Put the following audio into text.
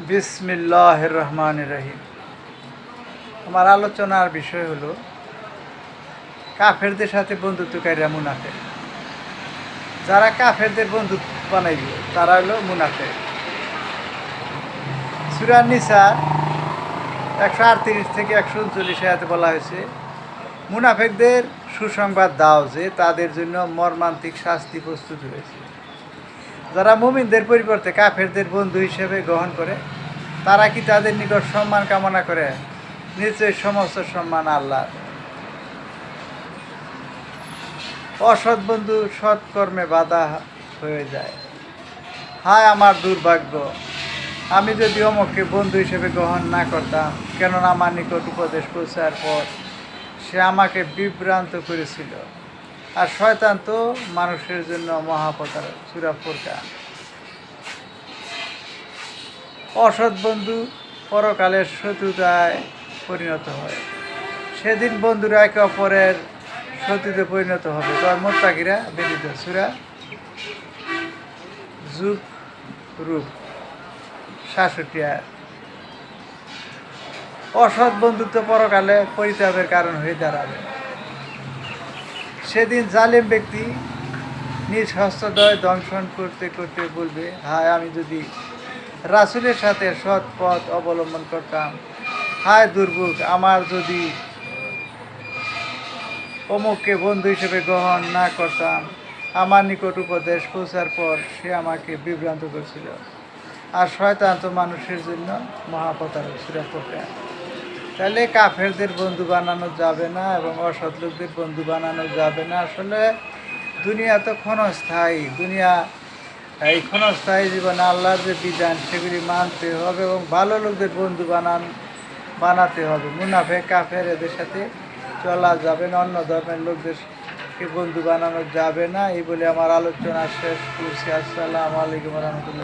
বিসমিল্লাহির রহমানির রহিম। আমার আলোচনার বিষয় হলো কাফেরদের সাথে বন্ধুত্বকারীরা মুনাফেক। যারা কাফেরদের বন্ধু বানাইবে তারা হলো মুনাফেক। সূরা নিসা 138 থেকে 139 আয়াতে বলা হয়েছে, মুনাফেকদের সুসংবাদ দাও যে তাদের জন্য মর্মান্তিক শাস্তি প্রস্তুত হয়েছে। যারা মুমিনদের পরিবর্তে কাফেরদের বন্ধু হিসেবে গ্রহণ করে তারা কি তাদের নিকট সম্মান কামনা করে? নিশ্চয়ই সমস্ত সম্মান আল্লাহর। অসৎ বন্ধু সৎকর্মে বাধা হয়ে যায়। হায় আমার দুর্ভাগ্য, আমি যদি অমুককে বন্ধু হিসেবে গ্রহণ না করতাম, কেননা আমার নিকট উপদেশ পৌঁছার পর সে আমাকে বিভ্রান্ত করেছিল। আর শয়তান তো মানুষের জন্য মহাপতারক। সূরা ফুরকান। অসৎ বন্ধু পরকালের শত্রুতায় পরিণত হয়। সেদিন বন্ধুরা একে অপরের শত্রুতে পরিণত হবে, তবে মুত্তাকিরা ব্যতীত। সূরা যুখরুফ 67 আয়াত। অসৎ বন্ধুত্ব পরকালে পরিতাপের কারণ হয়ে দাঁড়াবে। সেদিন জালিম ব্যক্তি নিজ হস্তদ্বয় দংশন করতে করতে বলবে, হায় আমি যদি রাসূলের সাথে সৎ পথ অবলম্বন করতাম, হায় দুর্ভোগ আমার, যদি অমুককে বন্ধু হিসেবে গ্রহণ না করতাম। আমার নিকট উপদেশ পৌঁছার পর সে আমাকে বিভ্রান্ত করেছিল। আর শয়তান তো মানুষের জন্য মহাপতারক। সূরা ফুরকান। তাহলে কাফেরদের বন্ধু বানানো যাবে না এবং অসৎ লোকদের বন্ধু বানানো যাবে না। আসলে দুনিয়া তো ক্ষণস্থায়ী। দুনিয়া এই ক্ষণস্থায়ী জীবনে আল্লাহর যে বিধান সেগুলি মানতে হবে এবং ভালো লোকদের বন্ধু বানাতে হবে। মুনাফেক কাফের এদের সাথে চলা যাবে না, অন্য ধর্মের লোকদেরকে বন্ধু বানানো যাবে না। এই বলে আমার আলোচনা শেষ করছি। আসসালামু আলাইকুম রহমতুল্লাহ।